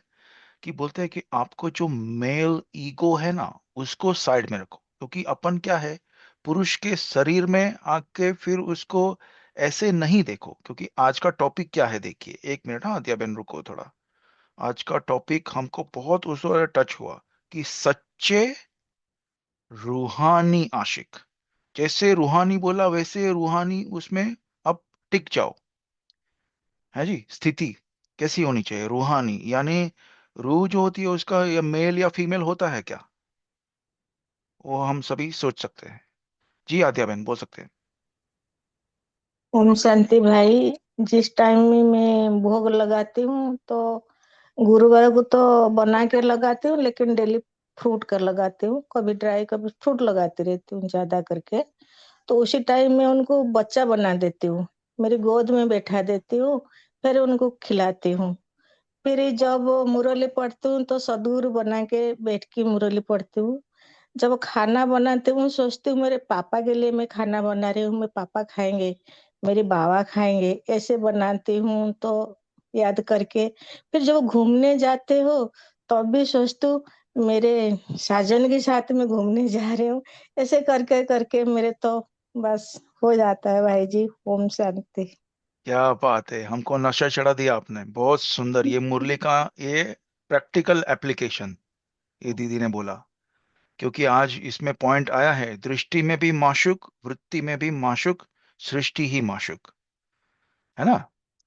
कि बोलते हैं कि आपको जो मेल ईगो है ना, उसको साइड में रखो। क्योंकि अपन क्या है, पुरुष के शरीर में आके फिर उसको ऐसे नहीं देखो। क्योंकि आज का टॉपिक क्या है, देखिए, एक मिनट, हाँ दिया बहन, रुको थोड़ा। आज का टॉपिक हमको बहुत उस टच हुआ कि सच्चे रूहानी आशिक। जैसे रूहानी बोला वैसे रूहानी उसमें अब टिक जाओ। है जी, स्थिति कैसी होनी चाहिए रूहानी, यानी रूह जो होती है उसका या मेल या फीमेल होता है क्या, वो हम सभी सोच सकते हैं। जी, आद्या बहन बोल सकते हैं। ओम शांति भाई। जिस टाइम में मैं भोग लगाती हूँ तो गुरुवार को तो बना के लगाती हूँ, लेकिन डेली फ्रूट का लगाती हूँ, कभी ड्राई कभी फ्रूट लगाती रहती हूँ ज्यादा करके। तो उसी टाइम में उनको बच्चा बना देती हूँ, मेरी गोद में बैठा देती हूँ, फिर उनको खिलाती हूँ। फिर जब मुरली पढ़ती हूँ तो सदगुरु बना के बैठ के मुरली पढ़ती हूँ। जब खाना बनाती हूँ सोचती हूँ मेरे पापा के लिए मैं खाना बना रही हूँ, मेरे पापा खाएंगे, मेरे बाबा खाएंगे, ऐसे बनाती हूँ तो याद करके। फिर जब घूमने जाते हो तब भी सोचती हूँ मेरे साजन के साथ में घूमने जा रही हूँ। ऐसे करके करके मेरे तो बस हो जाता है भाई जी। ओम शांति। क्या बात है, हमको नशा चढ़ा दिया आपने। बहुत सुंदर, ये मुरली का ये प्रैक्टिकल एप्लीकेशन ये दीदी ने बोला। क्योंकि आज इसमें पॉइंट आया है, दृष्टि में भी माशुक, वृत्ति में भी माशुक, सृष्टि ही माशुक, है ना।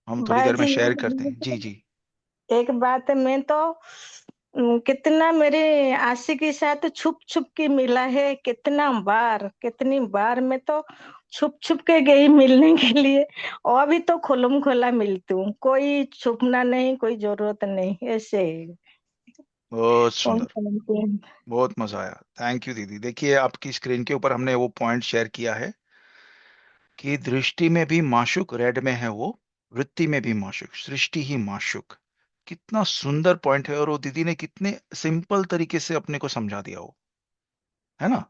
हम थोड़ी भाई देर में जी शेयर करते हैं। जी जी। एक बात है, मैं तो कितना मेरे आशिक के साथ छुप छुप के मिला है, कितनी बार मैं तो छुप छुप के गई मिलने के लिए। और भी तो खुलम खुला मिलती हूँ, कोई छुपना नहीं, कोई जरूरत नहीं, ऐसे ही। बहुत कौन सुंदर, समझते हैं? बहुत मजा आया। थैंक यू दीदी। देखिए आपकी स्क्रीन के ऊपर हमने वो पॉइंट शेयर किया है कि दृष्टि में भी माशुक, रेड में है वो, वृत्ति में भी माशुक, सृष्टि ही माशुक। कितना सुंदर पॉइंट है, और वो दीदी ने कितने सिंपल तरीके से अपने को समझा दिया वो, है ना।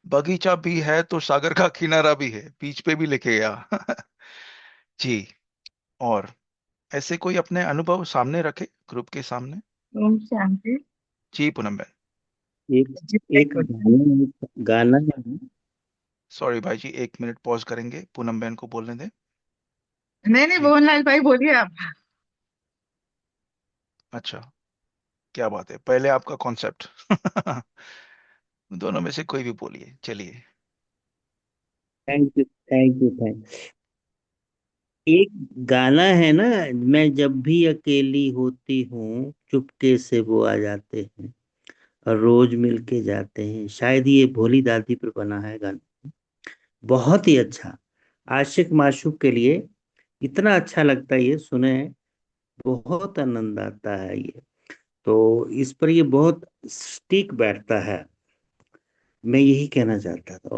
बगीचा भी है तो सागर का किनारा भी है, बीच पे भी लिखे गया। जी। और ऐसे कोई अपने अनुभव सामने रखे ग्रुप के सामने। ओम शांति जी पूनम बहन। एक जी। एक गाना है। सॉरी भाई जी, 1 मिनट पॉज करेंगे, पूनम बहन को बोलने दें। नहीं नहीं, जी। मोहनलाल भाई बोलिए आप। अच्छा, क्या बात है, पहले आपका कॉन्सेप्ट। दोनों में से कोई भी बोलिए, चलिए। Thank you, thank you, thank. एक गाना है ना, मैं जब भी अकेली होती हूँ चुपके से वो आ जाते हैं और रोज मिलके जाते हैं। शायद ये भोली दादी पर बना है गाना। बहुत ही अच्छा, आशिक माशूक के लिए इतना अच्छा लगता है ये सुने। बहुत आनंद आता है ये। तो इस पर ये बहुत स्टिक बैठता है। मैं यही कहना चाहता था।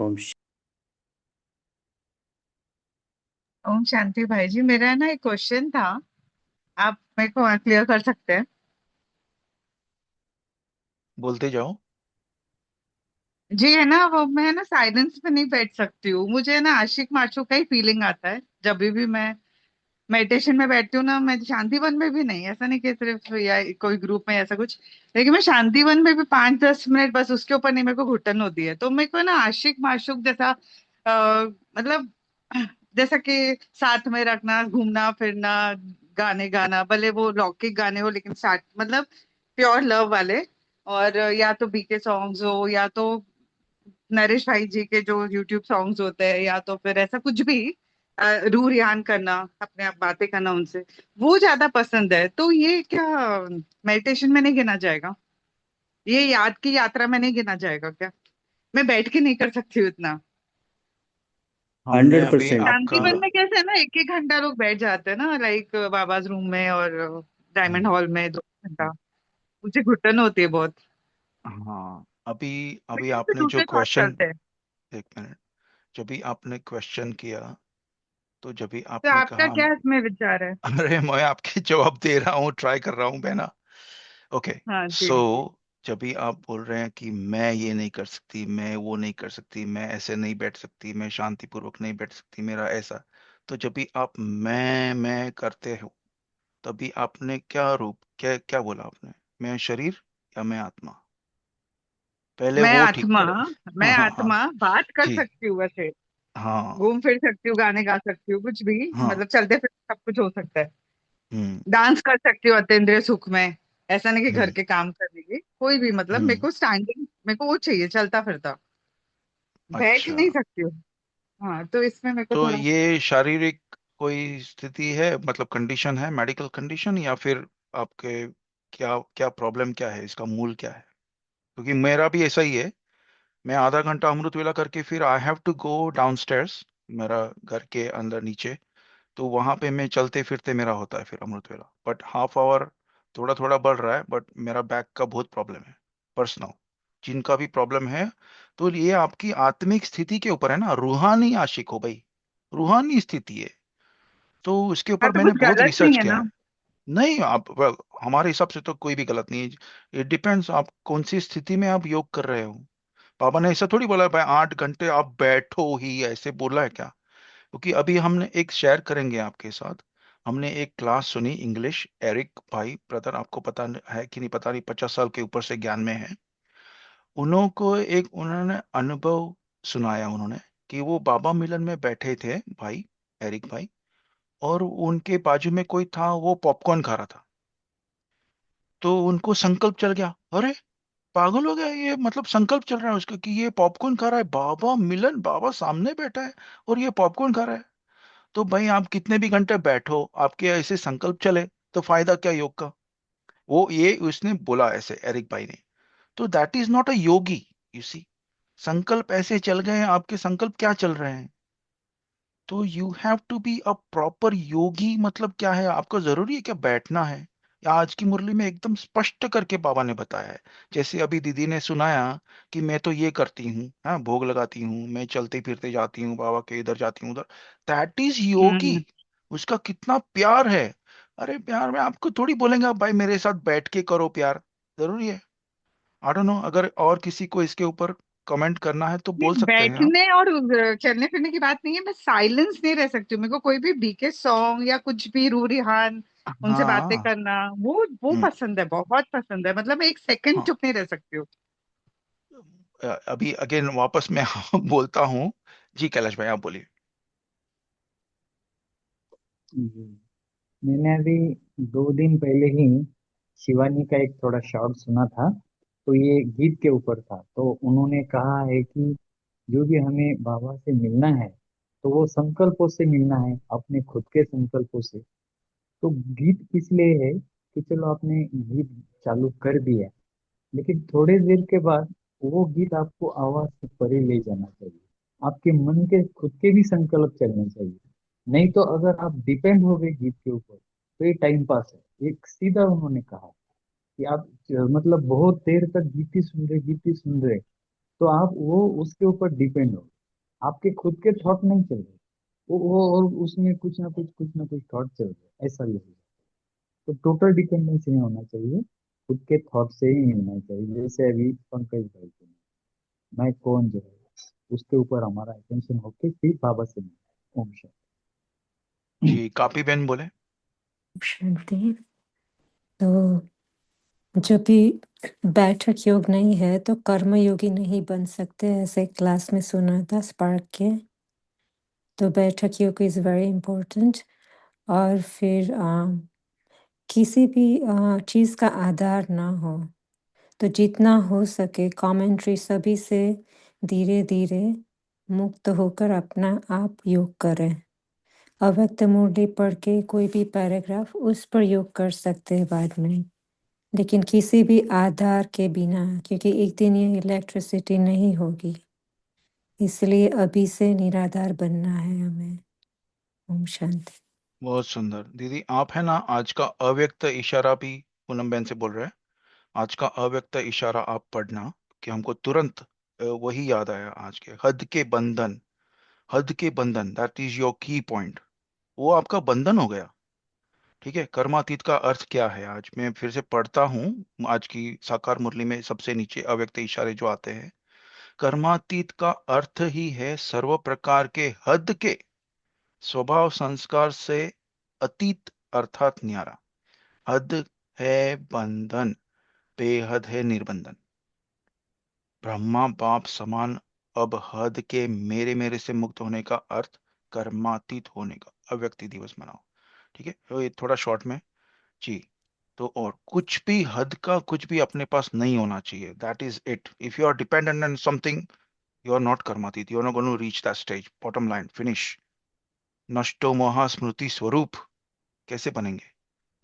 ओम शांति भाई जी, मेरा ना एक क्वेश्चन था, आप मेरे को क्लियर कर सकते हैं? बोलते जाओ। जी है ना, वो मैं ना साइलेंस में नहीं बैठ सकती हूँ, मुझे ना आशिक माशूक का ही फीलिंग आता है जब भी मैं मेडिटेशन में बैठती हूँ ना। मैं शांतिवन में भी नहीं, ऐसा नहीं कि सिर्फ या कोई ग्रुप में ऐसा कुछ, लेकिन मैं शांतिवन में भी 5-10 मिनट बस, उसके ऊपर नहीं, मेरे को घुटन होती है। तो मेरे को ना आशिक माशूक जैसा मतलब जैसा कि साथ में रखना, घूमना फिरना, गाने गाना, भले वो लौकिक गाने हो लेकिन साथ मतलब प्योर लव वाले। और या तो बीके सॉन्ग्स हो, या तो नरेश भाई जी के जो यूट्यूब सॉन्ग्स होते हैं, या तो फिर ऐसा कुछ भी रूह रियान करना, अपने आप बातें करना उनसे, वो ज्यादा पसंद है। तो ये क्या मेडिटेशन में नहीं गिना जाएगा? ये याद की यात्रा में नहीं गिना जाएगा क्या? मैं बैठ के नहीं कर सकती हूँ इतना। हमने हंड्रेड अभी परसेंट आपका, शांतिवन में कैसे है ना, 1-1 घंटा लोग बैठ जाते हैं ना, लाइक बाबाज रूम में और डायमंड हॉल में 2 घंटा, मुझे घुटन होती है बहुत। हाँ अभी अभी मेरे तो आपने जो दूसरे थॉट क्वेश्चन, चलते हैं। 1 मिनट, जब भी आपने क्वेश्चन किया, तो जब भी तो आपने आपका कहा, क्या इसमें विचार है? अरे मैं आपके जवाब दे रहा हूँ, ट्राई कर रहा हूँ बहना। ओके। हाँ सो जी। जब भी आप बोल रहे हैं कि मैं ये नहीं कर सकती, मैं वो नहीं कर सकती, मैं ऐसे नहीं बैठ सकती, मैं शांतिपूर्वक नहीं बैठ सकती, मेरा ऐसा, तो जब भी आप मैं करते हो, तभी आपने क्या रूप, क्या क्या बोला आपने, मैं शरीर या मैं आत्मा? पहले मैं वो ठीक आत्मा, करो। मैं हाँ हाँ हाँ। आत्मा बात कर जी। सकती हूँ वैसे, हाँ घूम फिर सकती हूँ, गाने गा सकती हूँ, कुछ भी हाँ। मतलब चलते फिरते सब कुछ हो सकता है। हम्म डांस कर सकती हूँ अतीन्द्रिय सुख में। ऐसा नहीं कि घर हम्म। के काम कर रही है कोई भी, मतलब मेरे हम्म। को स्टैंडिंग, मेरे को वो चाहिए चलता फिरता, बैठ अच्छा, नहीं सकती हूँ। हाँ, तो इसमें मेरे को तो थोड़ा। ये शारीरिक कोई स्थिति है, मतलब कंडीशन है, मेडिकल कंडीशन, या फिर आपके क्या क्या प्रॉब्लम, क्या है इसका मूल क्या है? क्योंकि मेरा भी ऐसा ही है। मैं आधा घंटा अमृत वेला करके फिर I have to go downstairs, मेरा घर के अंदर नीचे, तो वहां पे मैं चलते फिरते मेरा होता है फिर अमृत वेला, बट हाफ आवर थोड़ा थोड़ा बढ़ रहा है, बट मेरा बैक का बहुत प्रॉब्लम है, पर्सनल, जिनका भी प्रॉब्लम है। तो ये आपकी आत्मिक स्थिति के ऊपर है ना, रूहानी आशिक हो भाई, रूहानी स्थिति है। तो उसके हाँ, ऊपर तो मैंने कुछ बहुत गलत नहीं रिसर्च है किया ना? है। नहीं आप well, हमारे हिसाब से तो कोई भी गलत नहीं है, इट डिपेंड्स आप कौन सी स्थिति में आप योग कर रहे हो। पापा ने ऐसा थोड़ी बोला है भाई 8 घंटे आप बैठो ही, ऐसे बोला है क्या? क्योंकि अभी हमने एक शेयर करेंगे आपके साथ, हमने एक क्लास सुनी इंग्लिश, एरिक भाई ब्रदर, आपको पता है कि नहीं पता नहीं, 50 साल के ऊपर से ज्ञान में है। उन्होंने अनुभव सुनाया, उन्होंने कि वो बाबा मिलन में बैठे थे भाई, एरिक भाई, और उनके बाजू में कोई था, वो पॉपकॉर्न खा रहा था। तो उनको संकल्प चल गया, अरे पागल हो गया ये, मतलब संकल्प चल रहा है उसका कि ये पॉपकॉर्न खा रहा है, बाबा मिलन, बाबा सामने बैठा है और ये पॉपकॉर्न खा रहा है। तो भाई आप कितने भी घंटे बैठो, आपके ऐसे संकल्प चले तो फायदा क्या योग का? वो ये उसने बोला ऐसे, एरिक भाई ने। तो that is not a yogi. You see, संकल्प ऐसे चल गए हैं, आपके संकल्प क्या चल रहे हैं। तो you have to be a proper yogi. मतलब क्या है, आपको जरूरी है क्या बैठना है। या आज की मुरली में एकदम स्पष्ट करके बाबा ने बताया है। जैसे अभी दीदी ने सुनाया कि मैं तो ये करती हूँ, हाँ, भोग लगाती हूँ, मैं चलते फिरते जाती हूँ बाबा के, इधर जाती हूँ उधर। दैट इज योगी। हम्म। उसका कितना प्यार है। अरे प्यार में आपको थोड़ी बोलेंगे "आप भाई मेरे साथ बैठ के करो प्यार"। जरूरी है। आई डोंट नो, अगर और किसी को इसके ऊपर कमेंट करना है तो नहीं, बोल सकते हैं आप। बैठने और चलने फिरने की बात नहीं है, मैं साइलेंस नहीं रह सकती हूँ। मेरे को कोई भी बीके सॉन्ग या कुछ भी रू रिहान उनसे बातें हाँ। करना, वो हम्म, पसंद है, बहुत पसंद है। मतलब मैं एक सेकंड हाँ। चुप नहीं रह सकती हूँ। अभी अगेन वापस मैं बोलता हूँ। जी कैलाश भाई आप बोलिए। जी, मैंने अभी 2 दिन पहले ही शिवानी का एक थोड़ा शॉर्ट सुना था। तो ये गीत के ऊपर था, तो उन्होंने कहा है कि जो भी हमें बाबा से मिलना है तो वो संकल्पों से मिलना है, अपने खुद के संकल्पों से। तो गीत किस लिए है कि चलो आपने गीत चालू कर दिया, लेकिन थोड़ी देर के बाद वो गीत आपको आवाज से परे ले जाना चाहिए। आपके मन के खुद के भी संकल्प चलने चाहिए। नहीं तो अगर आप डिपेंड हो गए गीत के ऊपर तो ये टाइम पास है। एक सीधा उन्होंने कहा कि आप मतलब बहुत देर तक गीत ही सुन रहे, तो आप वो उसके ऊपर डिपेंड हो। आपके खुद के थॉट नहीं चल रहे, वो और उसमें कुछ ना कुछ थॉट चल रहे, ऐसा ही है। तो टोटल डिपेंडेंसी नहीं होना चाहिए, खुद के थॉट से ही मिलना चाहिए। जैसे अभी पंकज भाई को, मैं कौन जो है उसके ऊपर हमारा अटेंशन होके फिर बाबा से मिलना। ओम शांति। जी कापी बहन बोले। शांति। तो जब भी बैठक योग नहीं है तो कर्म योगी नहीं बन सकते, ऐसे क्लास में सुना था स्पार्क के। तो बैठक योग इज़ वेरी इम्पोर्टेंट। और फिर किसी भी चीज़ का आधार ना हो, तो जितना हो सके कमेंट्री सभी से धीरे धीरे मुक्त होकर अपना आप योग करें। अव्यक्त मुरली पढ़ के कोई भी पैराग्राफ उस पर योग कर सकते हैं बाद में, लेकिन किसी भी आधार के बिना, क्योंकि एक दिन ये इलेक्ट्रिसिटी नहीं होगी, इसलिए अभी से निराधार बनना है हमें। ओम शांति। बहुत सुंदर दीदी। आप है ना, आज का अव्यक्त इशारा भी पूनम बहन से बोल रहे हैं। आज का अव्यक्त इशारा आप पढ़ना, कि हमको तुरंत वही याद आया आज के हद के बंधन। हद के बंधन, दैट इज योर की पॉइंट। वो आपका बंधन हो गया। ठीक है। कर्मातीत का अर्थ क्या है, आज मैं फिर से पढ़ता हूँ। आज की साकार मुरली में सबसे नीचे अव्यक्त इशारे जो आते हैं, कर्मातीत का अर्थ ही है सर्व प्रकार के हद के स्वभाव संस्कार से अतीत, अर्थात न्यारा। हद है बंधन, बेहद है निर्बंधन। ब्रह्मा बाप समान। अब हद के मेरे मेरे से मुक्त होने का अर्थ कर्मातीत होने का अव्यक्ति दिवस मनाओ। ठीक है, तो ये थोड़ा शॉर्ट में। जी। तो और कुछ भी हद का कुछ भी अपने पास नहीं होना चाहिए। That is it. If you are dependent on something, you are not कर्मातीत, you are not going to reach that stage. Bottom line, finish. नष्टो मोहा स्मृति स्वरूप कैसे बनेंगे।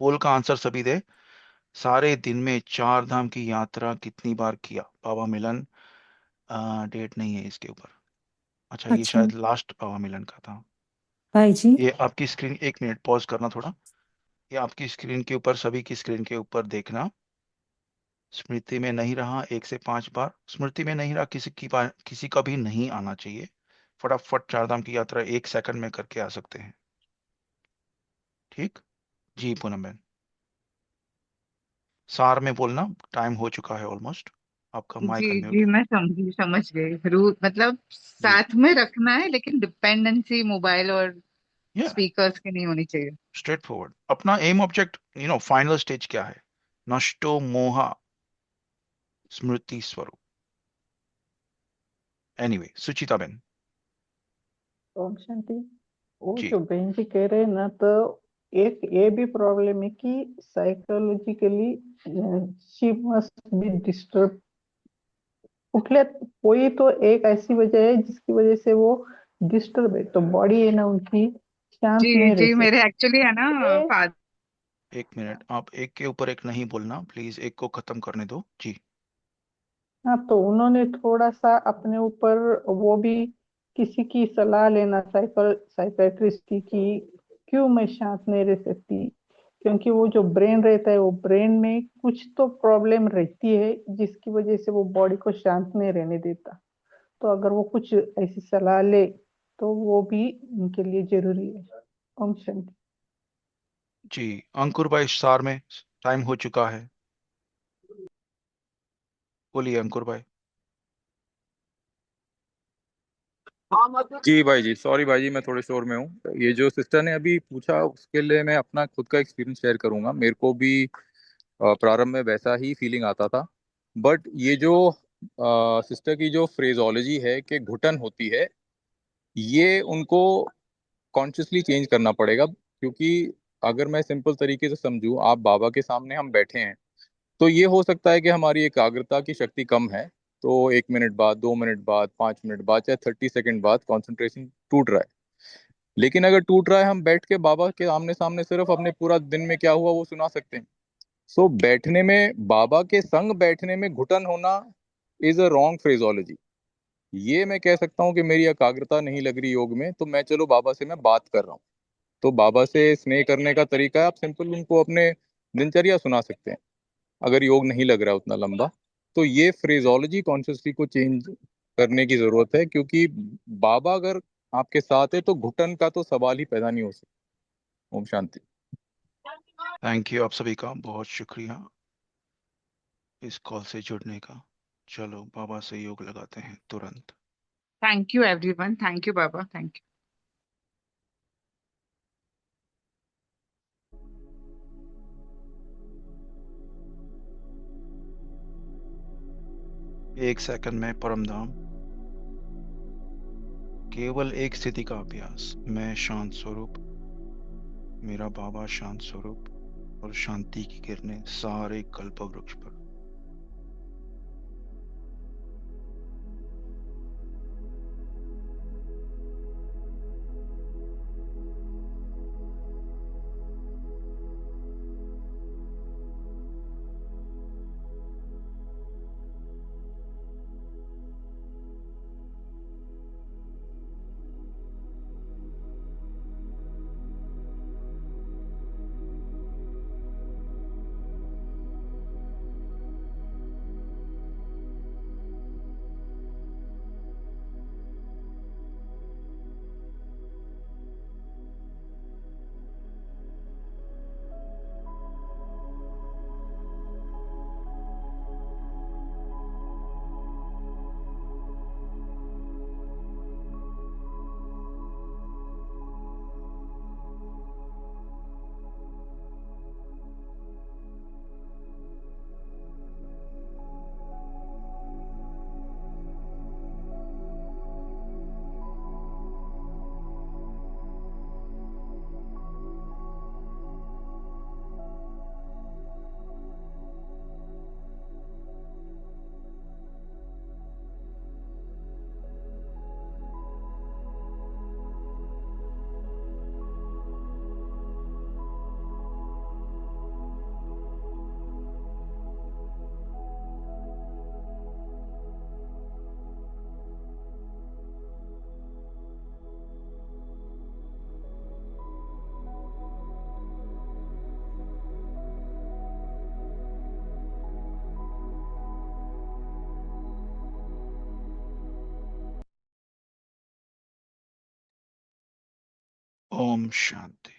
पोल का आंसर सभी दे। सारे दिन में 4 धाम की यात्रा कितनी बार किया बाबा मिलन। डेट नहीं है इसके ऊपर। अच्छा, ये अच्छा शायद लास्ट बाबा मिलन का था। भाई जी। ये आपकी स्क्रीन, 1 मिनट पॉज करना थोड़ा। ये आपकी स्क्रीन के ऊपर, सभी की स्क्रीन के ऊपर देखना। स्मृति में नहीं रहा 1 से 5 बार, स्मृति में नहीं रहा किसी का भी नहीं आना चाहिए। फटाफट 4 धाम की यात्रा 1 सेकंड में करके आ सकते हैं। ठीक। जी पूनम बहन, सार में बोलना, टाइम हो चुका है ऑलमोस्ट। आपका माइक जी अनम्यूट जी, है। मैं समझी, समझ गई रू मतलब जी। साथ में रखना है, लेकिन डिपेंडेंसी मोबाइल और या स्पीकर्स की नहीं होनी चाहिए। Straight forward. अपना एम ऑब्जेक्ट, फाइनल स्टेज क्या है। नष्टो मोहा स्मृति स्वरूप। एनीवे, सुचिता बेन। ओम शांति। वो जी। जो बहन जी कह रहे हैं ना, तो एक ये भी प्रॉब्लम है कि psychologically she must be disturb. उसले कोई तो एक ऐसी वजह है जिसकी वजह से वो डिस्टर्ब है, तो बॉडी है ना उनकी शांत जी नहीं रह जी, मेरे सकती। एक्चुअली है ना इसलिए फादर एक मिनट, आप एक के ऊपर एक नहीं बोलना प्लीज, एक को खत्म करने दो जी। हाँ, तो उन्होंने थोड़ा सा अपने ऊपर वो भी किसी की सलाह लेना, साइकेट्रिस्ट की, कि क्यों मैं शांत नहीं रह सकती, क्योंकि वो जो ब्रेन रहता है वो ब्रेन में कुछ तो प्रॉब्लम रहती है जिसकी वजह से वो बॉडी को शांत नहीं रहने देता। तो अगर वो कुछ ऐसी सलाह ले तो वो भी उनके लिए जरूरी है। ओम शांति। जी अंकुर भाई, सार में टाइम हो चुका है, बोलिए अंकुर भाई। जी भाई जी, सॉरी भाई जी, मैं थोड़े शोर में हूँ। ये जो सिस्टर ने अभी पूछा उसके लिए मैं अपना खुद का एक्सपीरियंस शेयर करूंगा। मेरे को भी प्रारंभ में वैसा ही फीलिंग आता था, बट ये जो सिस्टर की जो फ्रेजोलॉजी है कि घुटन होती है, ये उनको कॉन्शियसली चेंज करना पड़ेगा। क्योंकि अगर मैं सिंपल तरीके से समझूं, आप बाबा के सामने हम बैठे हैं, तो ये हो सकता है कि हमारी एकाग्रता की शक्ति कम है, तो 1 मिनट बाद, 2 मिनट बाद, 5 मिनट बाद, चाहे 30 सेकंड बाद कंसंट्रेशन टूट रहा है। लेकिन अगर टूट रहा है, हम बैठ के बाबा के आमने सामने सिर्फ अपने पूरा दिन में क्या हुआ वो सुना सकते हैं। सो बैठने में, बाबा के संग बैठने में घुटन होना इज अ रॉन्ग फ्रेजोलॉजी। ये मैं कह सकता हूँ कि मेरी एकाग्रता नहीं लग रही योग में, तो मैं चलो बाबा से मैं बात कर रहा हूँ। तो बाबा से स्नेह करने का तरीका है, आप सिंपल उनको अपने दिनचर्या सुना सकते हैं अगर योग नहीं लग रहा है उतना लंबा। तो ये फ्रेजोलॉजी कॉन्शियसली को चेंज करने की जरूरत है, क्योंकि बाबा अगर आपके साथ है तो घुटन का तो सवाल ही पैदा नहीं हो सकता। ओम शांति। थैंक यू आप सभी का, बहुत शुक्रिया इस कॉल से जुड़ने का। चलो बाबा से योग लगाते हैं तुरंत। Thank you everyone, thank you Baba, thank you. एक सेकंड में परमधाम, केवल एक स्थिति का अभ्यास। मैं शांत स्वरूप, मेरा बाबा शांत स्वरूप, और शांति की किरणें सारे कल्प वृक्ष पर। ओम शांति।